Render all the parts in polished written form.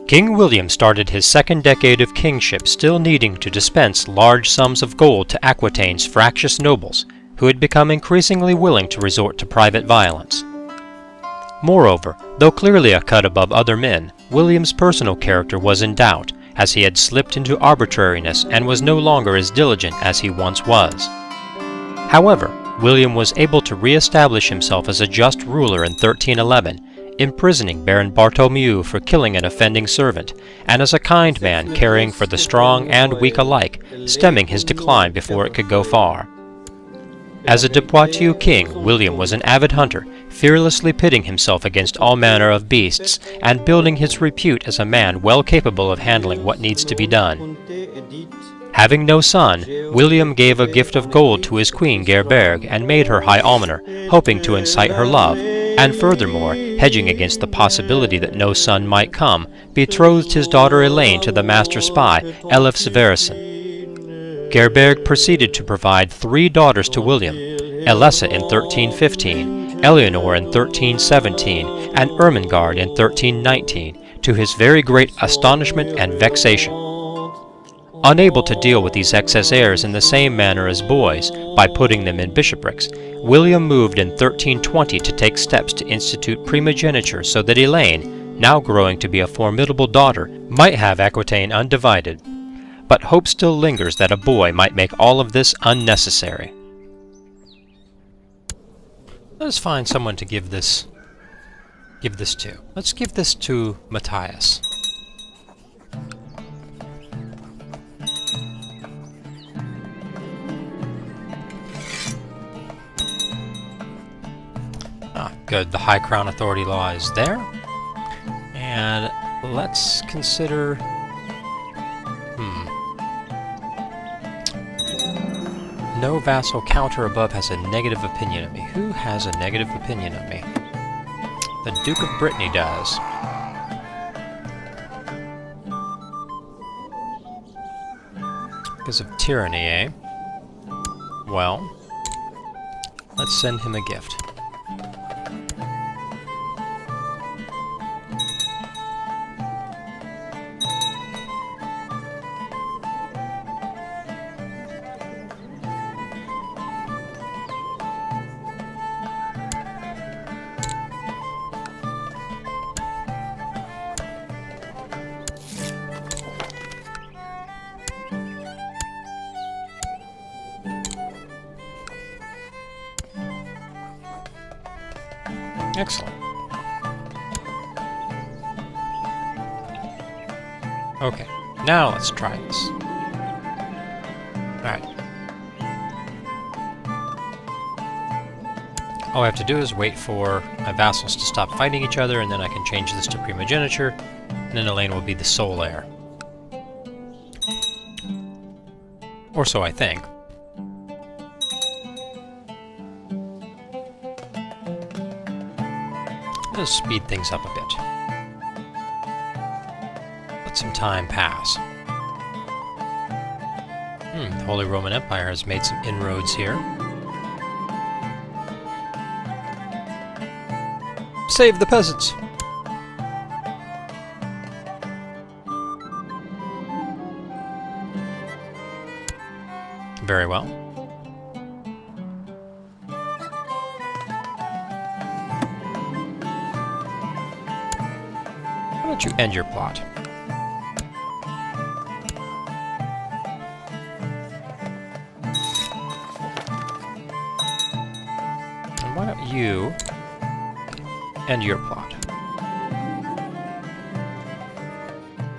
King William started his second decade of kingship still needing to dispense large sums of gold to Aquitaine's fractious nobles, who had become increasingly willing to resort to private violence. Moreover, though clearly a cut above other men, William's personal character was in doubt, as he had slipped into arbitrariness and was no longer as diligent as he once was. However, William was able to re-establish himself as a just ruler in 1311, imprisoning Baron Bartholomew for killing an offending servant, and as a kind man caring for the strong and weak alike, stemming his decline before it could go far. As a de Poitou king, William was an avid hunter, fearlessly pitting himself against all manner of beasts, and building his repute as a man well capable of handling what needs to be done. Having no son, William gave a gift of gold to his queen Gerberg and made her High Almoner, hoping to incite her love, and furthermore, hedging against the possibility that no son might come, betrothed his daughter Elaine to the master spy, Elif Severison. Gerberg proceeded to provide 3 daughters to William, Elessa in 1315, Eleanor in 1317, and Ermengarde in 1319, to his very great astonishment and vexation. Unable to deal with these excess heirs in the same manner as boys, by putting them in bishoprics, William moved in 1320 to take steps to institute primogeniture so that Elaine, now growing to be a formidable daughter, might have Aquitaine undivided. But hope still lingers that a boy might make all of this unnecessary. Let's find someone to give this to. Let's give this to Matthias. Good, the High Crown Authority law is there. And let's consider... No vassal counter above has a negative opinion of me. Who has a negative opinion of me? The Duke of Brittany does. Because of tyranny, eh? Well, let's send him a gift. Excellent. Okay, now let's try this. Alright. All I have to do is wait for my vassals to stop fighting each other, and then I can change this to primogeniture, and then Elaine will be the sole heir. Or so I think. Let's speed things up a bit. Let some time pass. The Holy Roman Empire has made some inroads here. Save the peasants! Very well. Why don't you end your plot? And why don't you end your plot?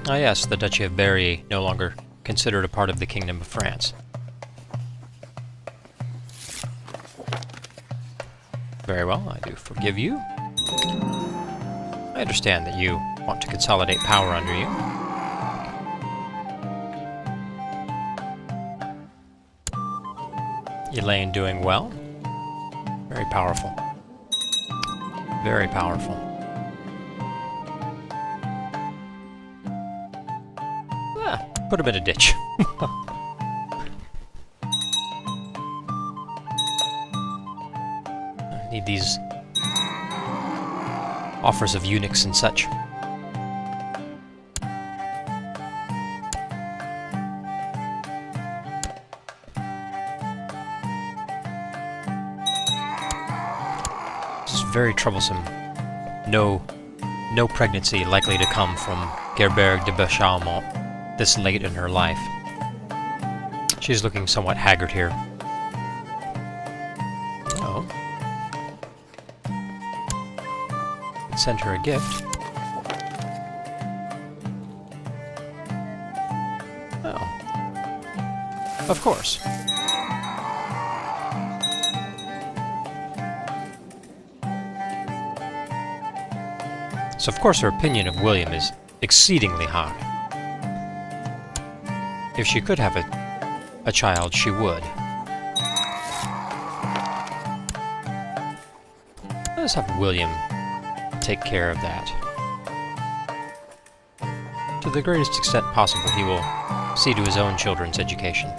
Ah yes, the Duchy of Berry no longer considered a part of the Kingdom of France. Very well, I do forgive you. I understand that you want to consolidate power under you. Elaine doing well. Very powerful. Very powerful. Put him in a ditch. I need these offers of eunuchs and such. very troublesome. No pregnancy likely to come from Gerberg de Bechamont this late in her life. She's looking somewhat haggard here. Oh. Send her a gift. Oh. Of course. So of course her opinion of Uilliam is exceedingly high. If she could have a child, she would. Let's have Uilliam take care of that. To the greatest extent possible, he will see to his own children's education.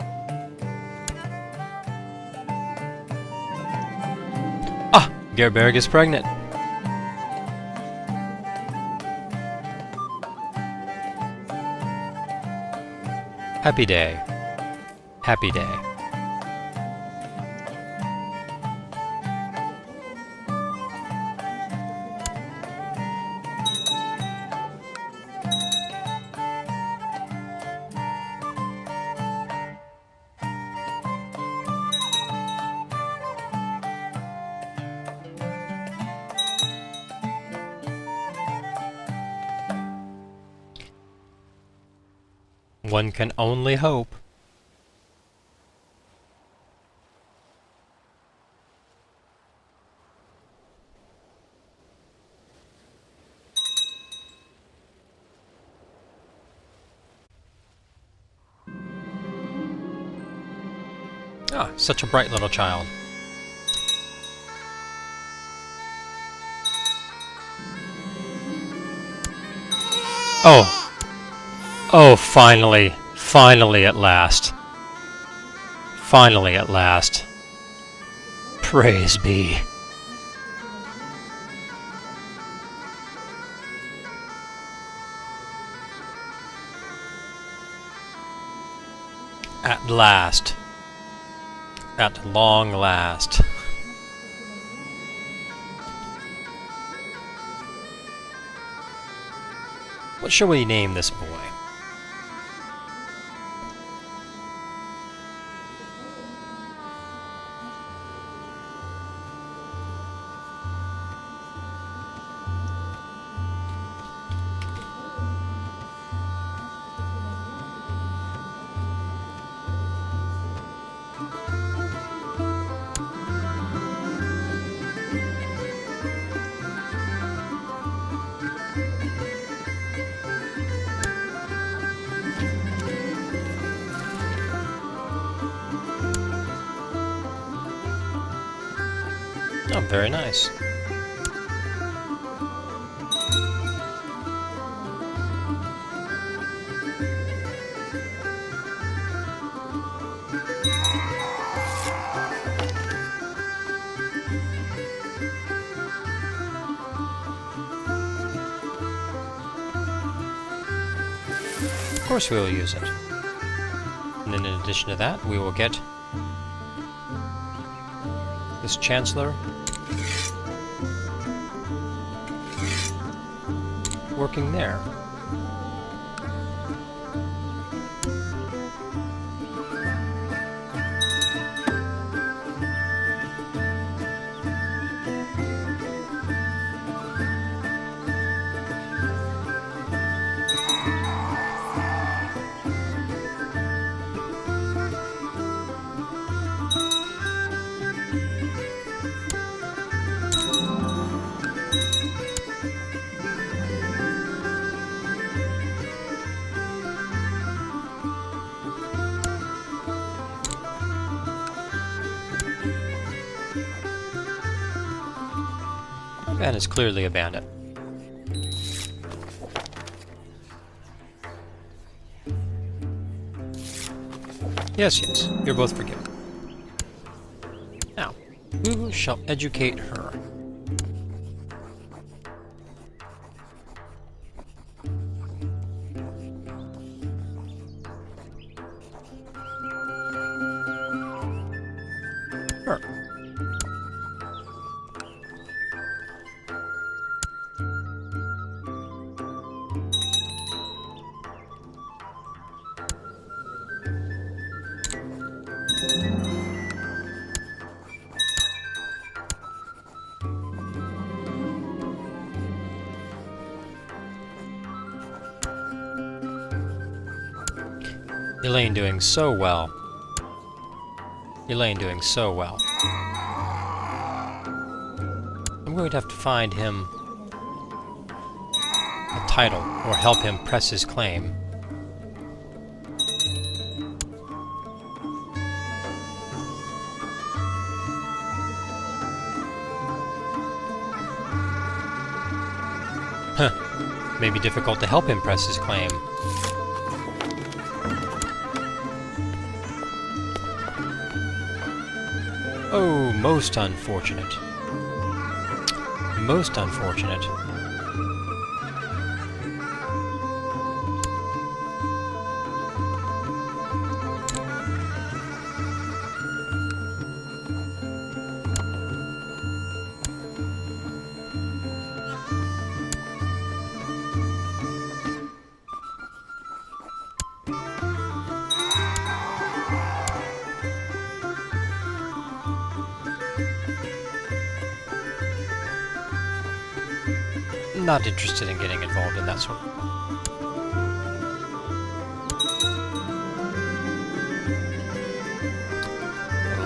Ah! Gerberg is pregnant! Happy day. Happy day. One can only hope. Ah, such a bright little child. Oh! Oh, finally! Finally at last! Finally at last! Praise be! At last! At long last! What shall we name this boy? Oh, very nice. Of course we will use it. And then in addition to that, we will get this Chancellor working there. And it's clearly a bandit. Yes, yes, you're both forgiven. Now, who shall educate her? Her. Uilliam doing so well. Uilliam doing so well. I'm going to have to find him a title, or help him press his claim. Huh. May be difficult to help him press his claim. Oh, most unfortunate. Most unfortunate. Not interested in getting involved in that sort of...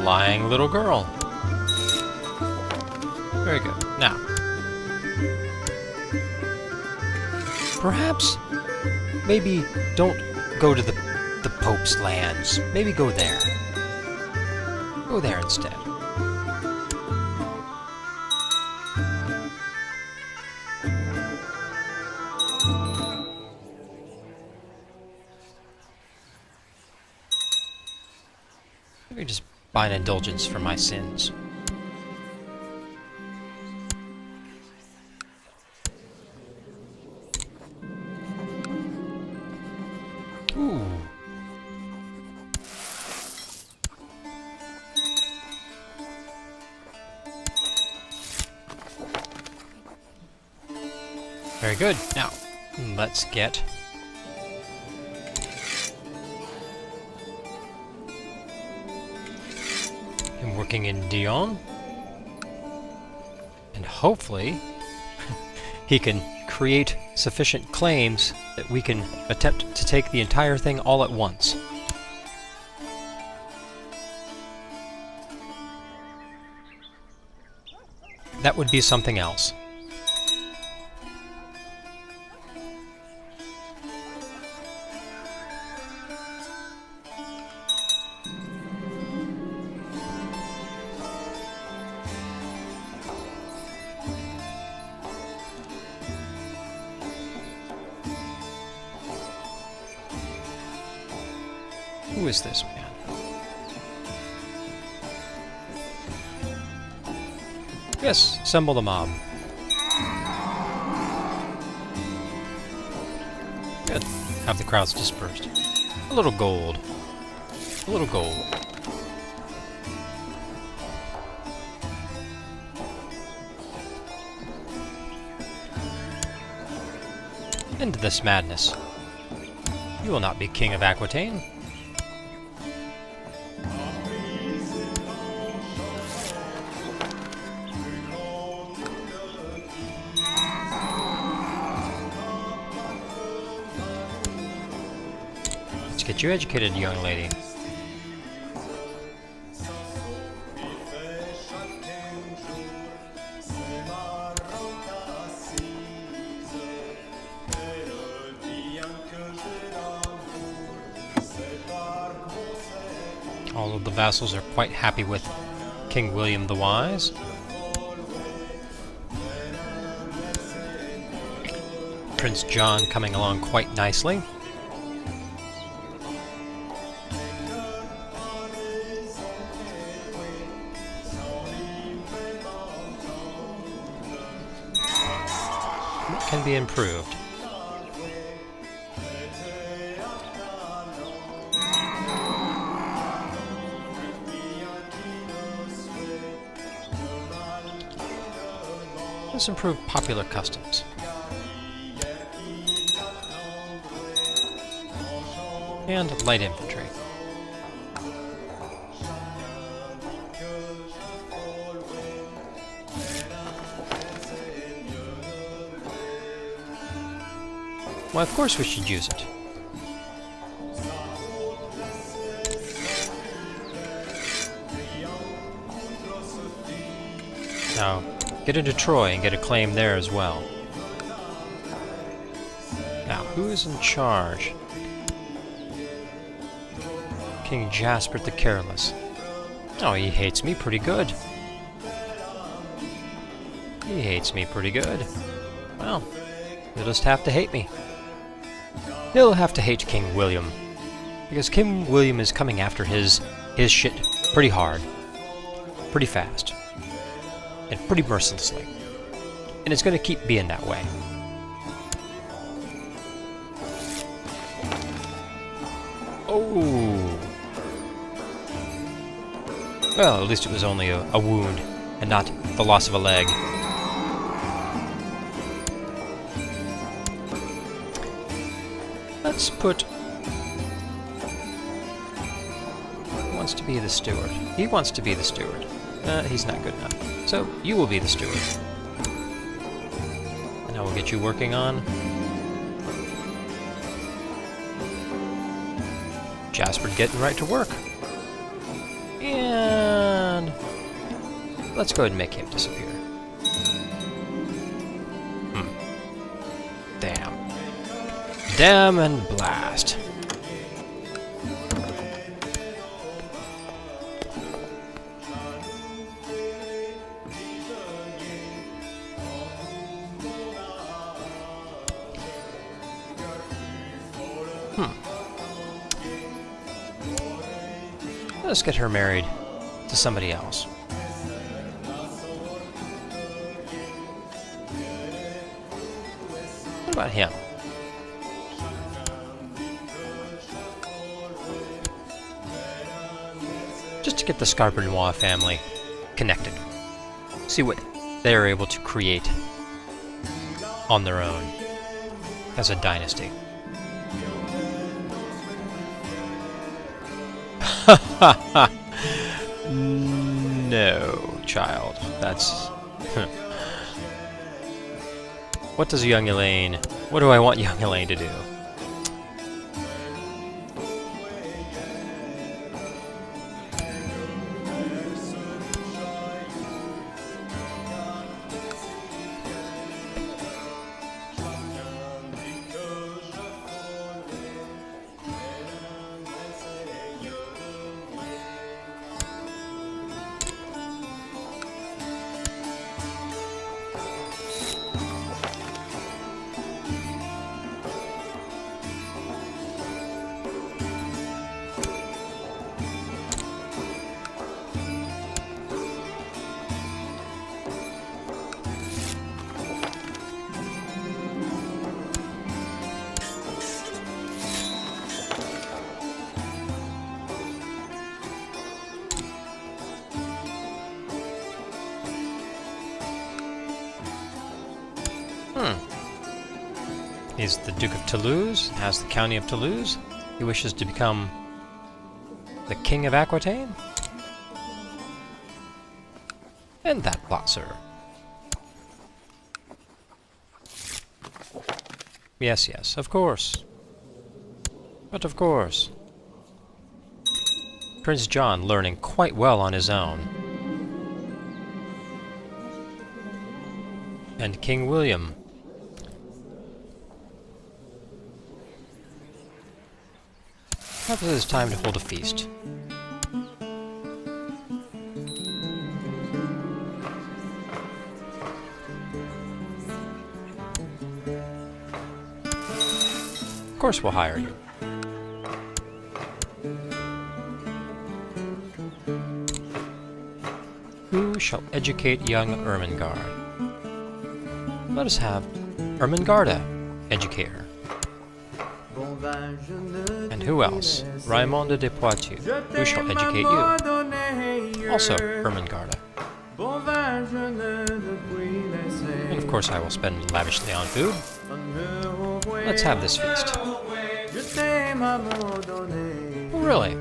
lying little girl. Very good. Now, perhaps, maybe don't go to the Pope's lands. Maybe go there. Go there instead. Maybe just buy an indulgence for my sins. Ooh. Very good. Now, let's get him working in Dion. And hopefully, he can create sufficient claims that we can attempt to take the entire thing all at once. That would be something else. Who is this man? Yes, assemble the mob. Good. Have the crowds dispersed. A little gold. A little gold. Into this madness. You will not be king of Aquitaine. Get you educated, young lady. All of the vassals are quite happy with King William the Wise. Prince John coming along quite nicely. Can be improved. Let's improve popular customs. And light infantry. Why, of course we should use it. Now, get into Troy and get a claim there as well. Now, who is in charge? King Jasper the Careless. Oh, he hates me pretty good. He hates me pretty good. Well, he'll just have to hate me. He'll have to hate King Uilliam. Because King Uilliam is coming after his shit pretty hard. Pretty fast. And pretty mercilessly. And it's going to keep being that way. Oh! Well, at least it was only a wound, and not the loss of a leg. Let's put... Who wants to be the steward? He wants to be the steward. He's not good enough. So, you will be the steward. And I will get you working on... Jasper getting right to work. And... let's go ahead and make him disappear. Damn. Damn and blast. Let's get her married to somebody else. What about him? Just to get the Scarpenois family connected. See what they're able to create on their own as a dynasty. No, child. That's... What does young Elaine... What do I want young Elaine to do? He's the Duke of Toulouse, has the County of Toulouse. He wishes to become the King of Aquitaine. And that plot, sir. Yes, yes, of course. But of course. Prince John learning quite well on his own. And King Uilliam. Perhaps it is time to hold a feast. Of course we'll hire you. Who shall educate young Ermengarde? Let us have Ermengarde educate her. And who else? Raymond de Poitiers. Who shall educate you? Also Ermengarde. And of course I will spend lavishly on food. Let's have this feast. Oh, really?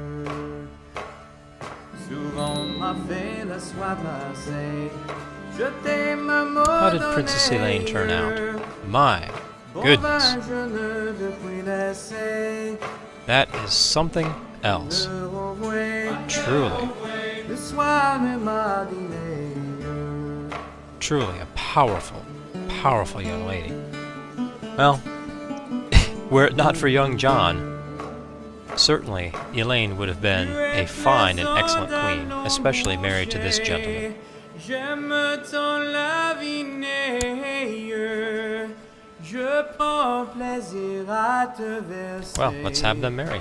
How did Princess Elaine turn out? My, Goodness. That is something else. Truly. Truly a powerful, powerful young lady. Well, were it not for young John, certainly Elaine would have been a fine and excellent queen, especially married to this gentleman. Well, let's have them marry.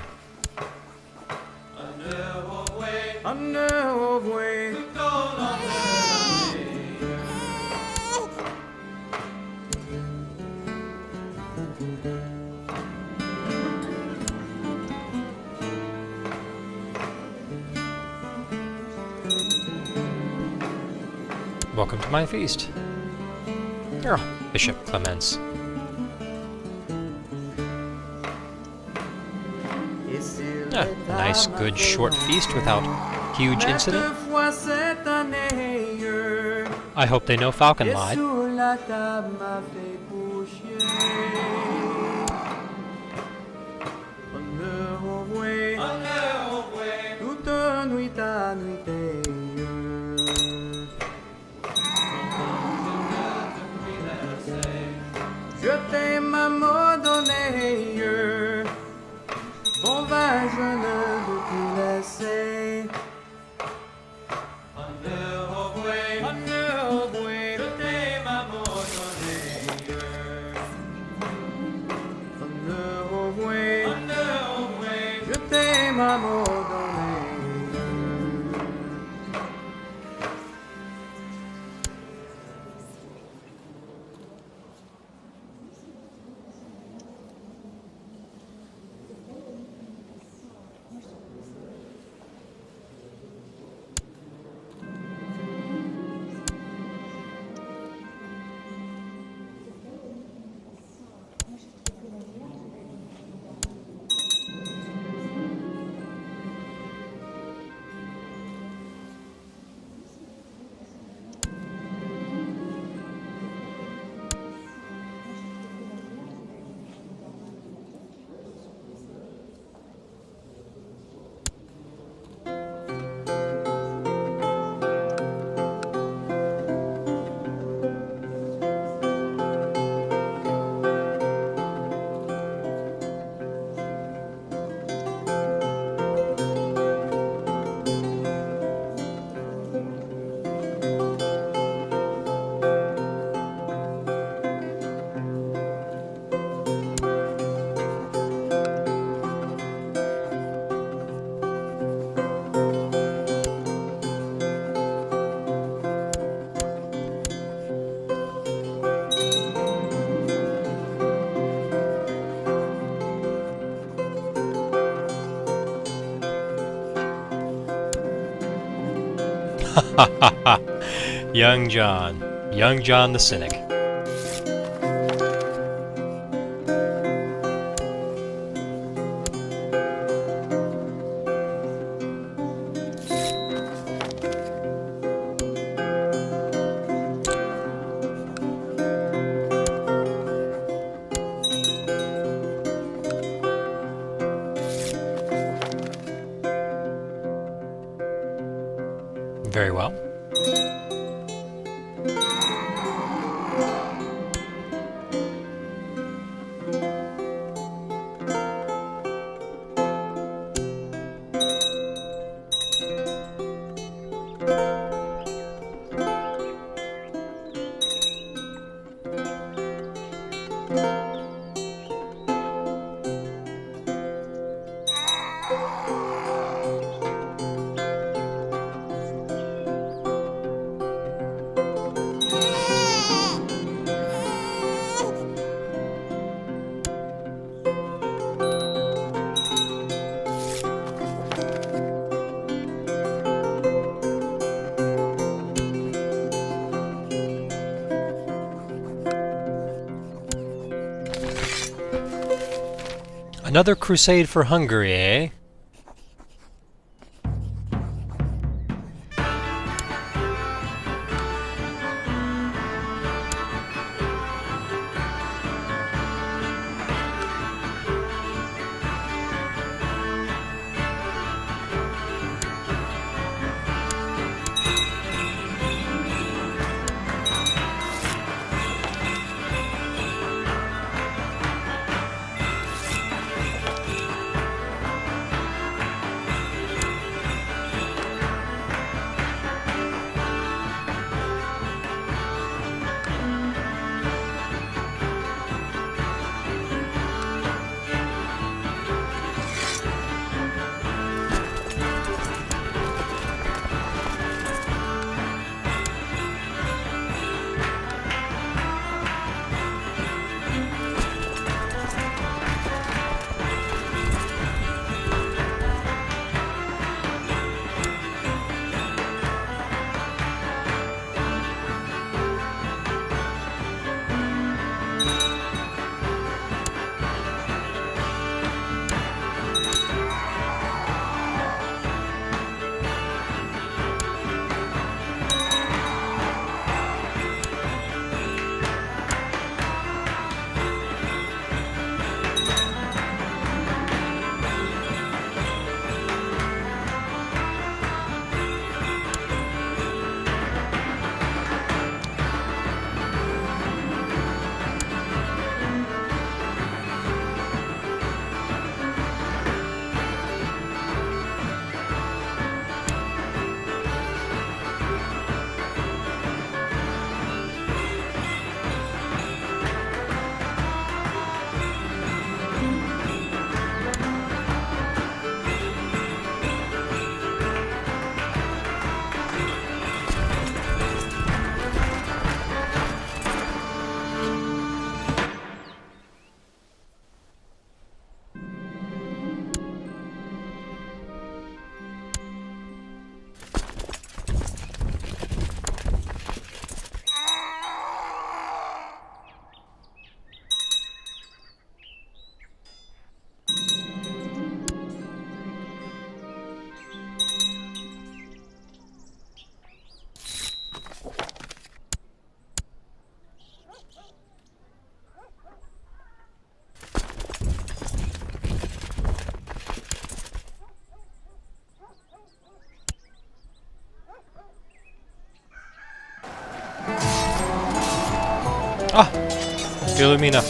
Welcome to my feast. Oh, Bishop Clemens. A nice, good, short feast without huge incident. I hope they know Falcon lied. Je t'aime à me donner, bon vin je ne veux plus laisser. Honneur au bouet, je t'aime à me donner. Honneur au bouet, je t'aime à me donner. Young John the Cynic. Very well. Another crusade for Hungary, eh? Ah! Uilliam,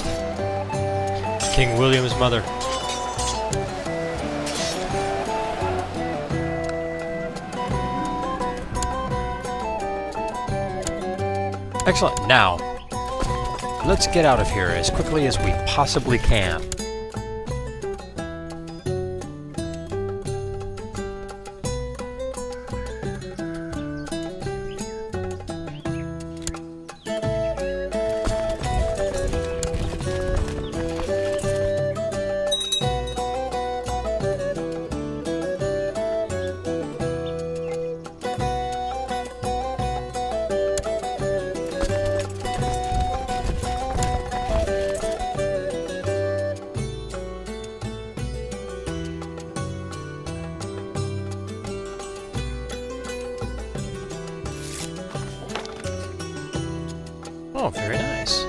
King William's mother. Excellent. Now, let's get out of here as quickly as we possibly can. Oh, very nice.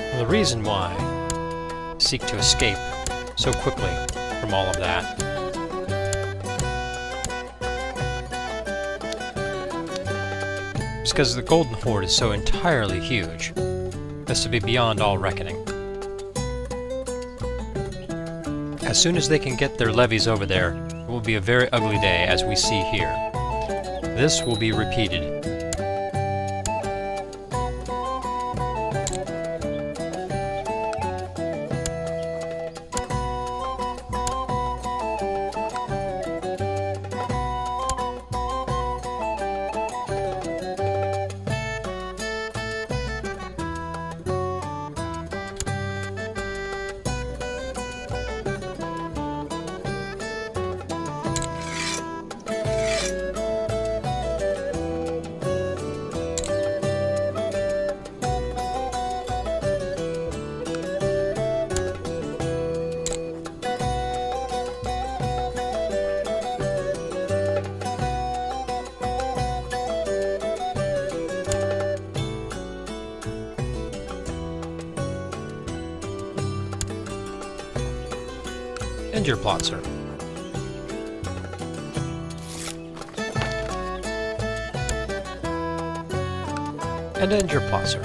Well, the reason why I seek to escape so quickly from all of that is because the Golden Horde is so entirely huge as to be beyond all reckoning. As soon as they can get their levies over there, it will be a very ugly day, as we see here. This will be repeated. End your plot, sir. And end your plot, sir.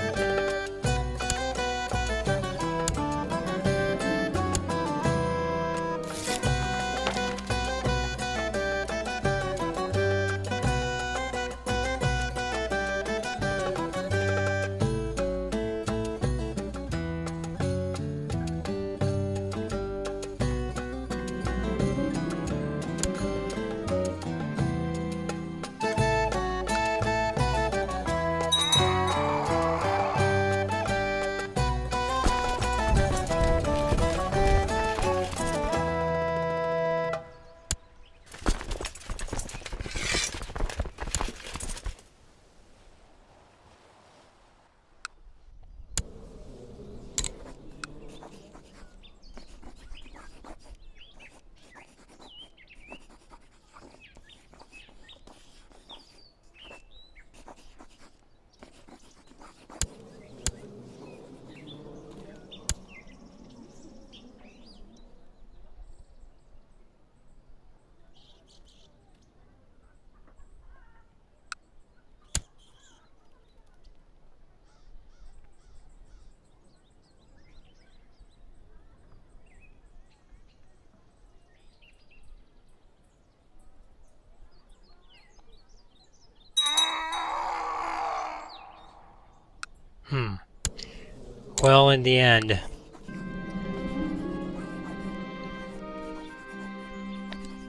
Well, in the end,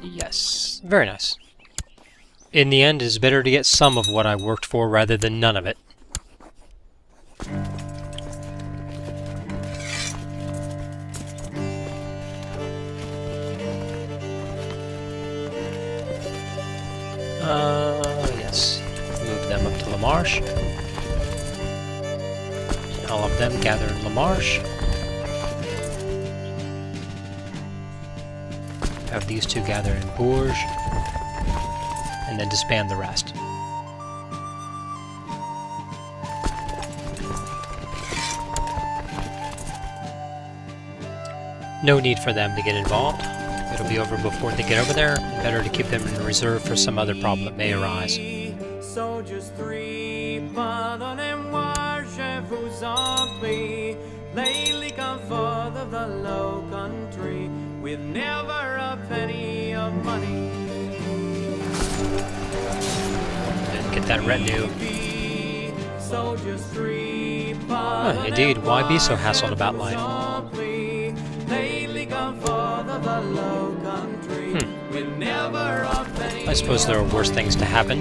yes, very nice. In the end, it's better to get some of what I worked for rather than none of it. Yes. Move them up to La Marche. All of them gather in La Marche. Have these two gather in Bourges. And then disband the rest. No need for them to get involved. It'll be over before they get over there. Better to keep them in reserve for some other problem that may arise. Soldiers 3, pardonnez-moi, je vous en prie. Lately come forth of the low country with never a penny of money. And get that retinue. Soldiers 3, Oh, indeed, why be so hassled about life? Lately come forth of the low country with never a penny. I suppose there are worse things to happen.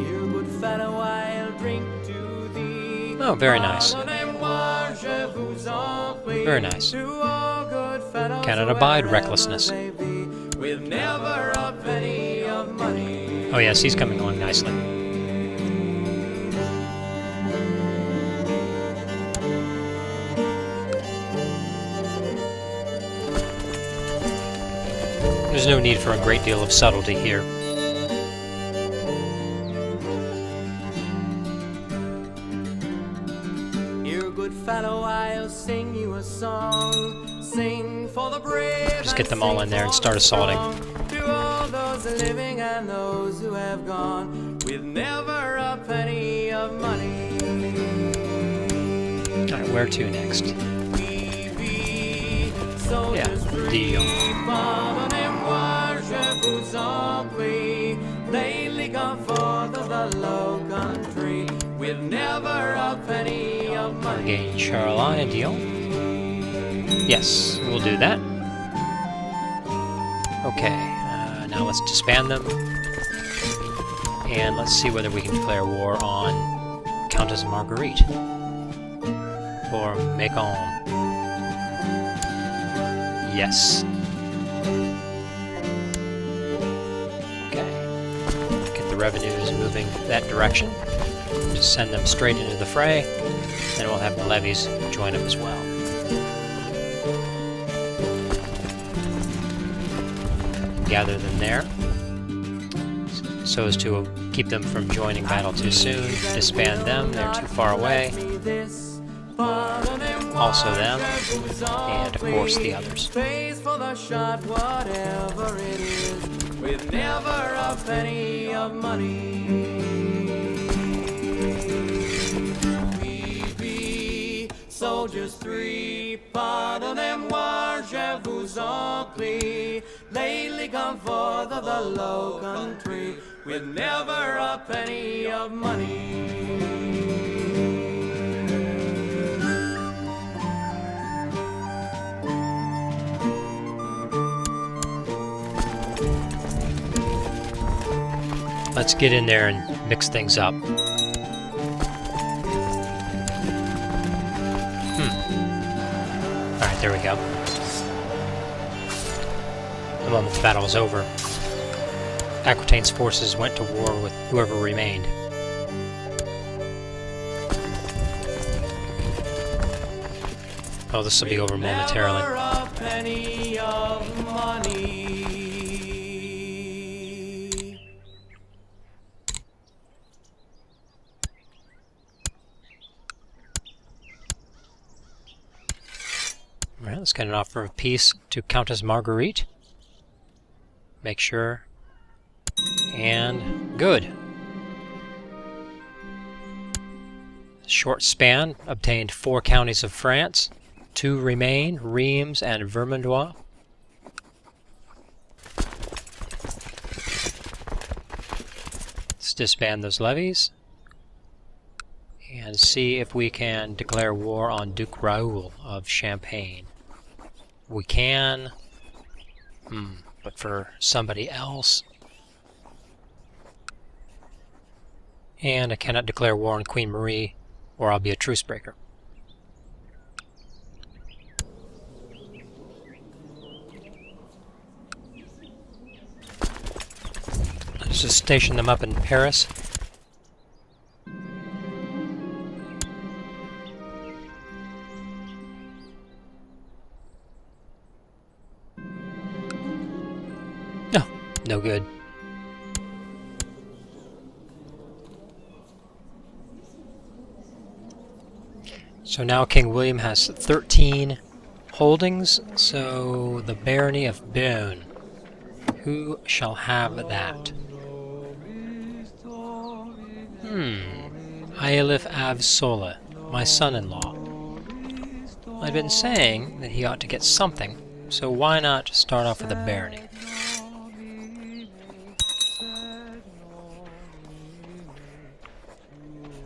You good fellow, I'll drink to thee. Oh, very nice. Very nice. Cannot abide recklessness. With never a penny of money. Oh yes, he's coming along nicely. There's no need for a great deal of subtlety here. You good fellow, I'll sing you a song. Sing for the brave. Just get them all in there and start assaulting. To all those living and those who have gone with never a penny of money. Alright, where to next? Yeah, Dijon. Lately come forth of the low country with never a penny of money. Gain Charleroi and Dijon. Yes, we'll do that. Okay, now let's disband them. And let's see whether we can declare war on Countess Marguerite. Or Macon. Yes. Okay. Get the revenues moving that direction. Just send them straight into the fray. Then we'll have the levies join up as well. Gather them there, so as to keep them from joining battle too soon. Disband them, they're too far away. Also them, and of course the others. With never a penny of money. Soldiers 3, pardonnez-moi, je vous en prie. Lately come forth of the low country with never a penny of money. Let's get in there and mix things up. Alright, there we go. The moment the battle was over, Aquitaine's forces went to war with whoever remained. Oh, this will be over momentarily. Never a penny of money. Alright, let's get an offer of peace to Countess Marguerite. Make sure. And good. Short span, obtained 4 counties of France. 2 remain, Reims and Vermandois. Let's disband those levies. And see if we can declare war on Duke Raoul of Champagne. We can, but for somebody else. And I cannot declare war on Queen Marie, or I'll be a truce breaker. Let's just station them up in Paris. No good. So now King William has 13 Holdings, so the barony of Beaune. Who shall have that? Uilliam av Sole, my son-in-law. I've been saying that he ought to get something, so why not start off with a barony?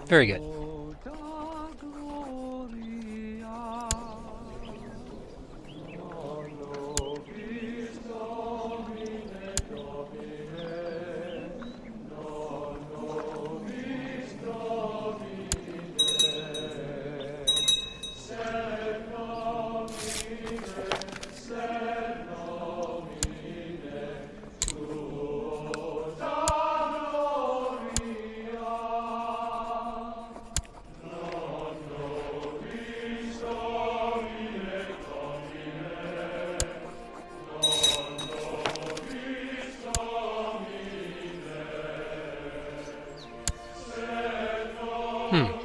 Very good.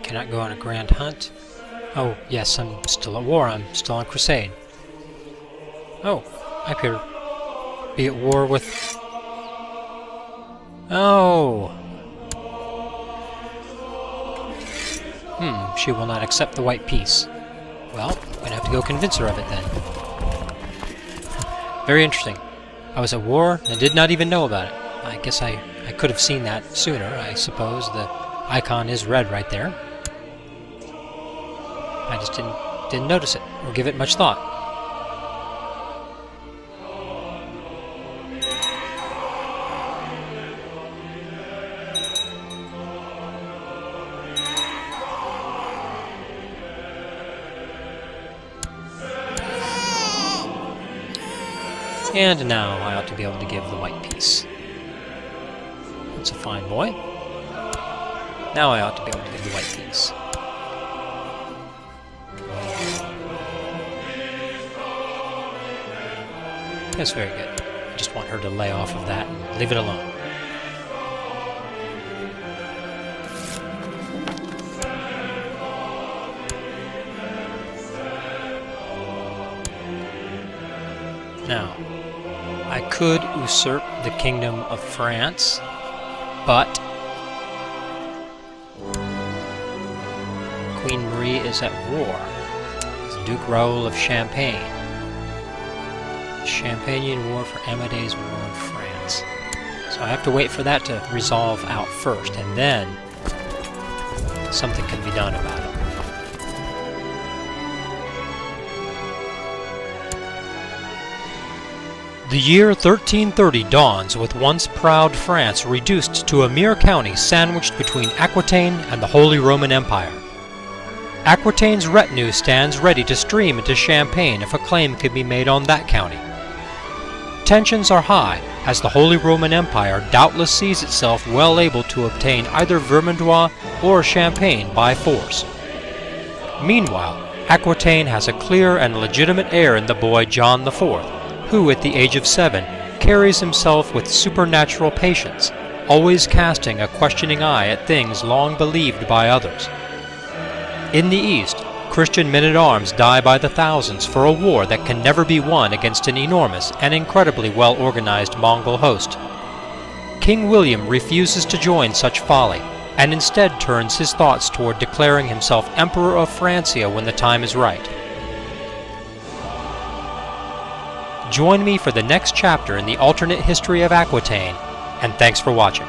Cannot go on a grand hunt. Oh, yes, I'm still at war. I'm still on Crusade. Oh, I appear to be at war with... Oh! She will not accept the white peace. Well, I'm gonna have to go convince her of it then. Very interesting. I was at war and did not even know about it. I guess I could have seen that sooner. I suppose the icon is red right there. I just didn't notice it or give it much thought. And now I ought to be able to give the white piece. That's a fine boy. Now I ought to be able to give the white piece. That's very good. I just want her to lay off of that and leave it alone. Now, I could usurp the Kingdom of France, but Queen Marie is at war with Duke Raoul of Champagne. The Champagnian War for Amadei's War in France. So I have to wait for that to resolve out first, and then something can be done about it. The year 1330 dawns with once proud France reduced to a mere county sandwiched between Aquitaine and the Holy Roman Empire. Aquitaine's retinue stands ready to stream into Champagne if a claim can be made on that county. Tensions are high, as the Holy Roman Empire doubtless sees itself well able to obtain either Vermandois or Champagne by force. Meanwhile, Aquitaine has a clear and legitimate heir in the boy John IV, who at the age of 7 carries himself with supernatural patience, always casting a questioning eye at things long believed by others. In the East, Christian men-at-arms die by the thousands for a war that can never be won against an enormous and incredibly well-organized Mongol host. King William refuses to join such folly, and instead turns his thoughts toward declaring himself Emperor of Francia when the time is right. Join me for the next chapter in the alternate history of Aquitaine, and thanks for watching.